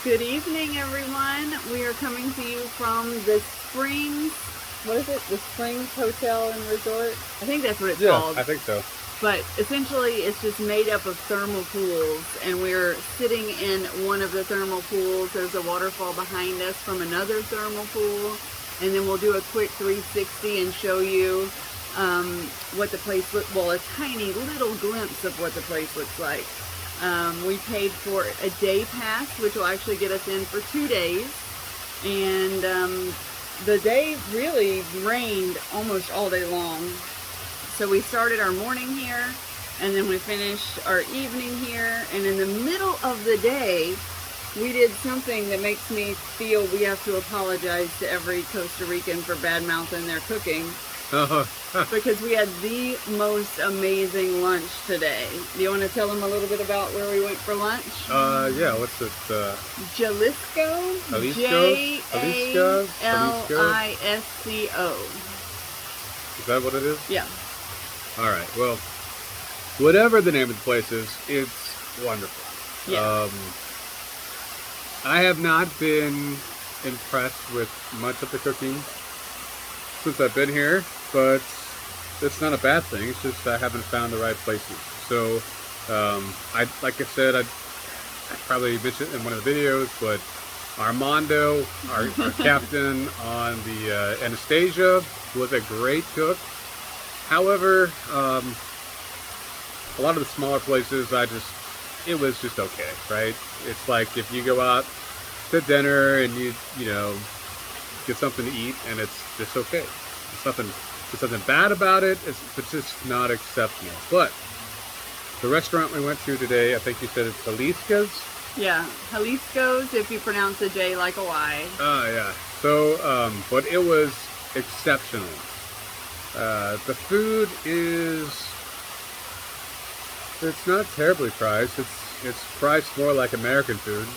Good evening, everyone. We are coming to you from the Springs. What is it? The Springs Hotel and Resort? I think that's what it's called. Yeah, I think so. But essentially, it's just made up of thermal pools, and we're sitting in one of the thermal pools. There's a waterfall behind us from another thermal pool, and then we'll do a quick 360 and show you what the place looks. Well, a tiny little glimpse of what the place looks like. We paid for a day pass, which will actually get us in for 2 days, and the day really rained almost all day long. So we started our morning here, and then we finished our evening here, and in the middle of the day, we did something that makes me feel we have to apologize to every Costa Rican for bad-mouthing their cooking. Because we had the most amazing lunch today. Do you want to tell them a little bit about where we went for lunch? Yeah, what's it? Jalisco? Jalisco? Jalisco. Is that what it is? Yeah. Alright, well, whatever the name of the place is, it's wonderful. Yeah. I have not been impressed with much of the cooking since I've been here, but it's not a bad thing. It's just I haven't found the right places. So, like I said, I probably mentioned in one of the videos, but Armando, our captain on the Anastasia, was a great cook. However, a lot of the smaller places, it was just okay, right? It's like if you go out to dinner and you know, get something to eat and it's just okay. There's nothing bad about it. It's just not exceptional. But the restaurant we went to today, I think you said it's Jalisco's? Yeah, Jalisco's if you pronounce the J like a Y. Yeah. So, but it was exceptional. The food it's not terribly priced. It's priced more like American food.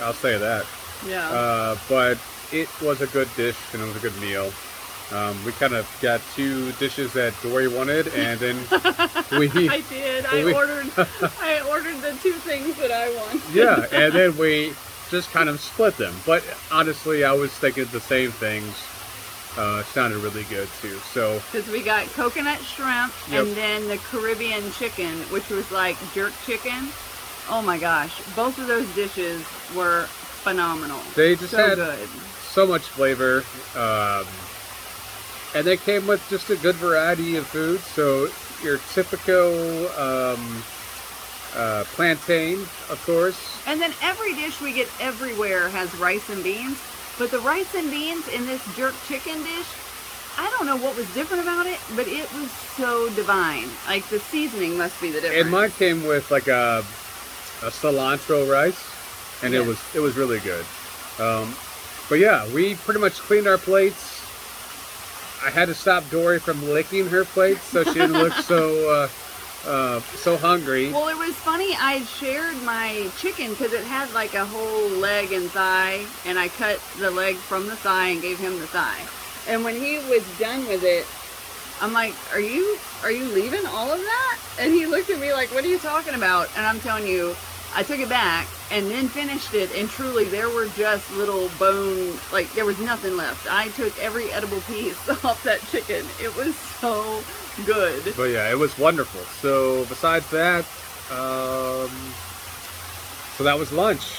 I'll say that. Yeah. But it was a good dish and it was a good meal. We kind of got 2 dishes that Dory wanted, and then I did. I ordered the 2 things that I wanted. Yeah, and then we just kind of split them. But honestly, I was thinking the same things. Sounded really good too. So because we got coconut shrimp, yep, and then the Caribbean chicken, which was like jerk chicken. Oh my gosh, both of those dishes were phenomenal. They just so had good. So much flavor, and they came with just a good variety of food. So your typical plantain, of course, and then every dish we get everywhere has rice and beans. But the rice and beans in this jerk chicken dish, I don't know what was different about it, but it was so divine. Like the seasoning must be the difference. And mine came with like a cilantro rice, and yes, it was really good. But yeah, we pretty much cleaned our plates. I had to stop Dory from licking her plate so she didn't look so hungry. Well, it was funny. I shared my chicken because it had like a whole leg and thigh, and I cut the leg from the thigh and gave him the thigh. And when he was done with it, I'm like, "Are you leaving all of that?" And he looked at me like, "What are you talking about?" And I'm telling you, I took it back and then finished it, and truly there were just little bone, like there was nothing left. I took every edible piece off that chicken. It was so good. But yeah, it was wonderful. So besides that, so that was lunch.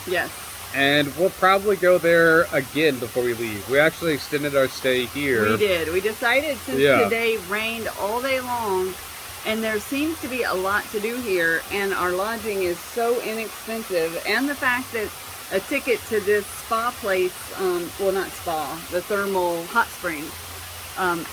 Yes. And we'll probably go there again before we leave. We actually extended our stay here. We did. We decided since today rained all day long, and there seems to be a lot to do here, and our lodging is so inexpensive, and the fact that a ticket to this spa place, well, not spa, the thermal hot springs,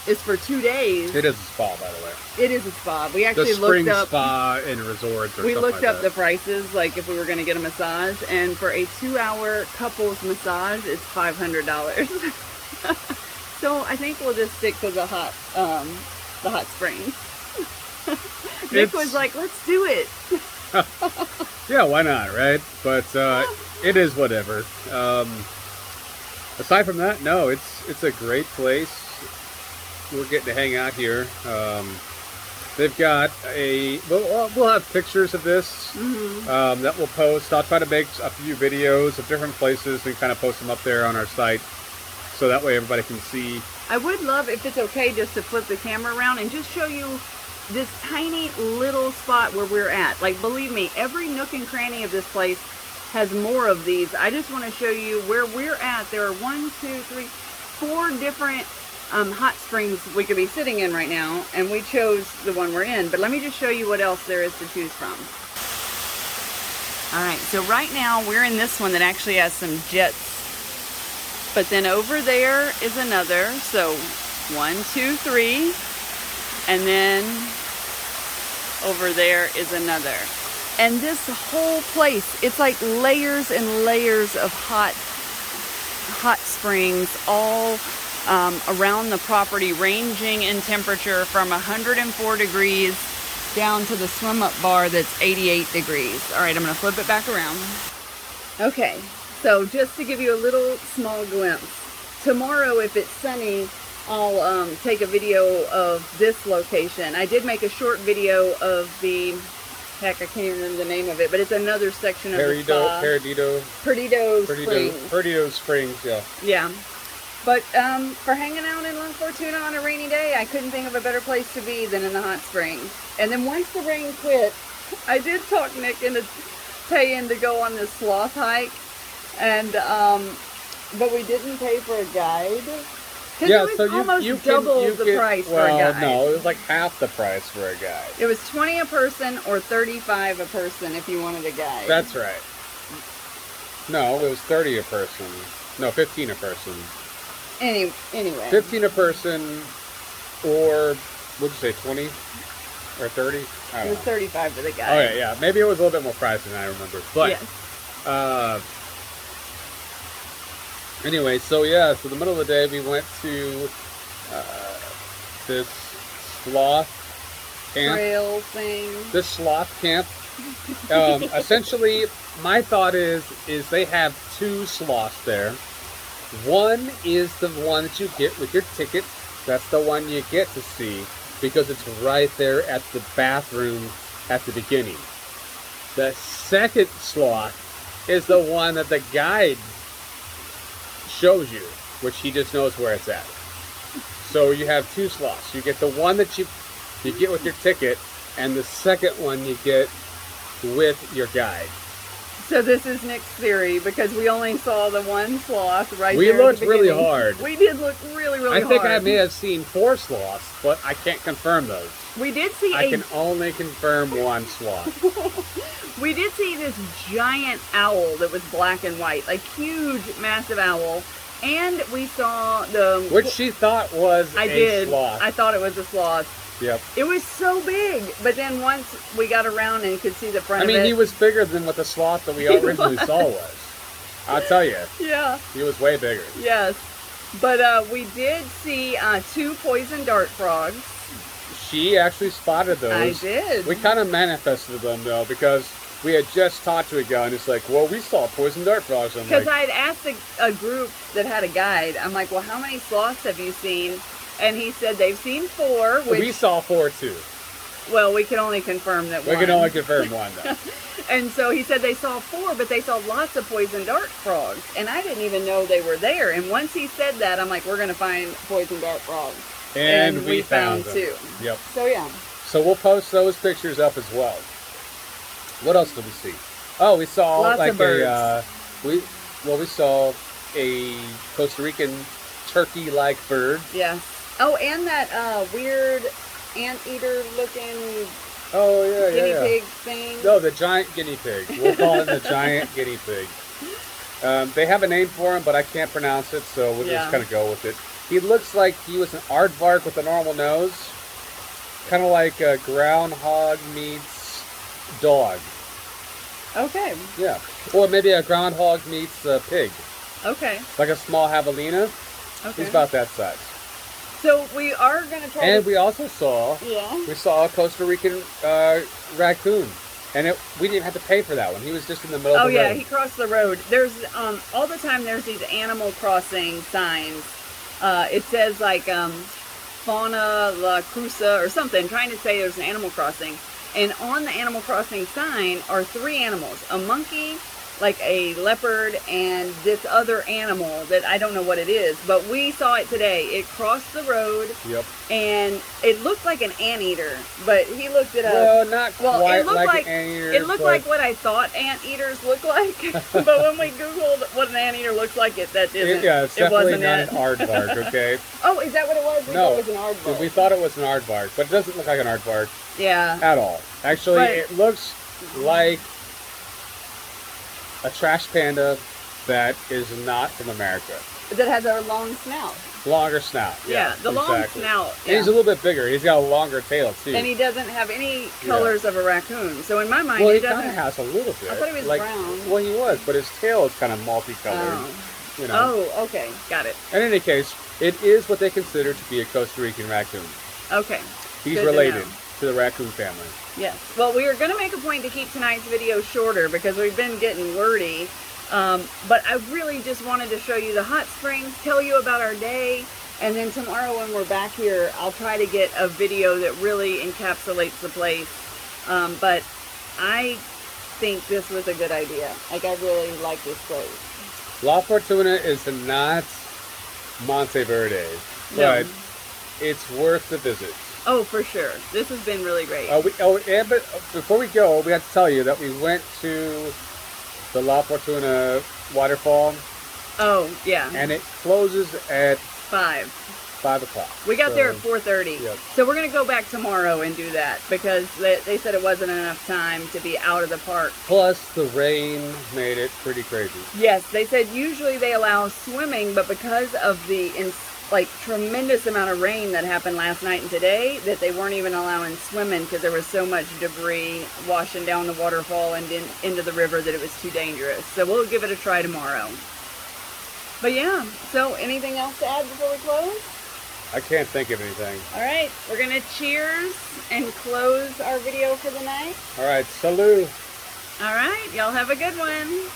is for 2 days. It is a spa, by the way. It is a spa. We actually the spring looked up spa and resorts. Or we something looked like up that. the prices, like if we were going to get a massage, and for a 2-hour couples massage, it's $500. So I think we'll just stick to the hot springs. Nick was like, "Let's do it." Yeah, why not, right? But it is whatever. Aside from that, no, it's a great place. We're getting to hang out here. They've got we'll have pictures of this that we'll post. I'll try to make a few videos of different places and kind of post them up there on our site, so that way everybody can see. I would love, if it's okay, just to flip the camera around and just show you this tiny little spot where we're at. Like, believe me, every nook and cranny of this place has more of these. I just want to show you where we're at. There are 4 different hot springs we could be sitting in right now, and we chose the one we're in. But let me just show you what else there is to choose from. All right, so right now we're in this one that actually has some jets. But then over there is another. So 1, 2, 3. And then over there is another. And this whole place, it's like layers and layers of hot springs all around the property, ranging in temperature from 104 degrees down to the swim up bar that's 88 degrees. All right, I'm gonna flip it back around. Okay, so just to give you a little small glimpse, tomorrow if it's sunny, I'll take a video of this location. I did make a short video of the, heck, I can't even remember the name of it, but it's another section of the spa. Perdido Springs, yeah. Yeah. But for hanging out in La Fortuna on a rainy day, I couldn't think of a better place to be than in the hot springs. And then once the rain quit, I did talk Nick into paying to go on this sloth hike, and but we didn't pay for a guide. Yeah, it was so almost double the price for a guide. No, it was like half the price for a guide. It was $20 a person or $35 a person if you wanted a guide. That's right. No, it was $30 a person. No, $15 a person. Anyway. $15 a person, or what'd you say, 20 or 30? I don't know. It was $35 for the guide. Oh yeah. Maybe it was a little bit more pricey than I remember. But yes. Anyway, so yeah, so the middle of the day we went to this sloth camp. Trail thing. This sloth camp. Essentially, my thought is they have 2 sloths there. One is the one that you get with your ticket. That's the one you get to see because it's right there at the bathroom at the beginning. The second sloth is the one that the guide shows you, which he just knows where it's at. So you have 2 sloths. You get the one that you get with your ticket, and the second one you get with your guide. So this is Nick's theory, because we only saw the one sloth right there. We looked at the really beginning. hard. We did look really hard. I think I may have seen 4 sloths, but I can't confirm those. We did see I can only confirm 1 sloth. We did see this giant owl that was black and white, like huge, massive owl. And we saw the... Which she thought was a sloth. I thought it was a sloth. Yep. It was so big, but then once we got around and could see the front of it... I mean, he was bigger than what the sloth that we originally saw was. I'll tell you. Yeah. He was way bigger. Yes. But we did see 2 poison dart frogs. She actually spotted those. I did. We kind of manifested them, though, because we had just talked to a guy, and it's like, well, we saw poison dart frogs. Because I had asked a group that had a guide, I'm like, well, how many sloths have you seen? And he said they've seen 4. Which, we saw 4 too. Well, we can only confirm that 1. We can only confirm 1, though. And so he said they saw 4, but they saw lots of poison dart frogs. And I didn't even know they were there. And once he said that, I'm like, we're going to find poison dart frogs. And we found them. 2. Yep. So, yeah. So we'll post those pictures up as well. What else did we see? Oh, we saw lots like of birds. we saw a Costa Rican turkey-like bird. Yes. Oh, and that weird anteater looking guinea pig thing. No, the giant guinea pig. We'll call it the giant guinea pig. They have a name for him, but I can't pronounce it, so we'll just kind of go with it. He looks like he was an aardvark with a normal nose. Kind of like a groundhog meets dog. Okay. Yeah. Or maybe a groundhog meets a pig. Okay. Like a small javelina. Okay. He's about that size. So we are going to try And we also saw, we saw a Costa Rican raccoon. And we didn't have to pay for that one. He was just in the middle of the road. Oh, yeah, he crossed the road. There's, all the time there's these animal crossing signs. It says, like, Fauna La Cruza or something, trying to say there's an Animal Crossing. And on the Animal Crossing sign are 3 animals. A monkey, like a leopard, and this other animal that I don't know what it is. But we saw it today. It crossed the road. Yep. And it looked like an anteater, but he looked it up. Well, not quite it looked like an anteater. It looked like what I thought anteaters look like. But when we Googled what an anteater looks like, it's definitely not an aardvark, okay? Oh, is that what it was? We thought it was an aardvark. We thought it was an aardvark, but it doesn't look like an aardvark. Yeah. At all. Actually, it looks like a trash panda that is not from America. That has a long snout. Longer snout. Yeah, the long snout. And he's a little bit bigger. He's got a longer tail, too. And he doesn't have any colors of a raccoon. So in my mind, well, he kind of has a little bit. I thought he was brown. Well, he was, but his tail is kind of multicolored. Oh. You know. Oh, okay. Got it. In any case, it is what they consider to be a Costa Rican raccoon. Okay. He's related to the raccoon family. Yes. Well, we were going to make a point to keep tonight's video shorter because we've been getting wordy. But I really just wanted to show you the hot springs, tell you about our day, and then tomorrow when we're back here, I'll try to get a video that really encapsulates the place. But I think this was a good idea. Like, I really like this place. La Fortuna is not Monteverde, but it's worth the visit. Oh, for sure. This has been really great. But before we go, we have to tell you that we went to the La Fortuna Waterfall. Oh, yeah. And it closes at 5 o'clock. We got there at 4:30. Yep. So we're going to go back tomorrow and do that because they said it wasn't enough time to be out of the park. Plus, the rain made it pretty crazy. Yes, they said usually they allow swimming, but because of the tremendous amount of rain that happened last night and today, that they weren't even allowing swimming because there was so much debris washing down the waterfall and into the river that it was too dangerous. So we'll give it a try tomorrow. But yeah, so anything else to add before we close? I can't think of anything. All right, we're going to cheers and close our video for the night. All right, salud. All right, y'all have a good one.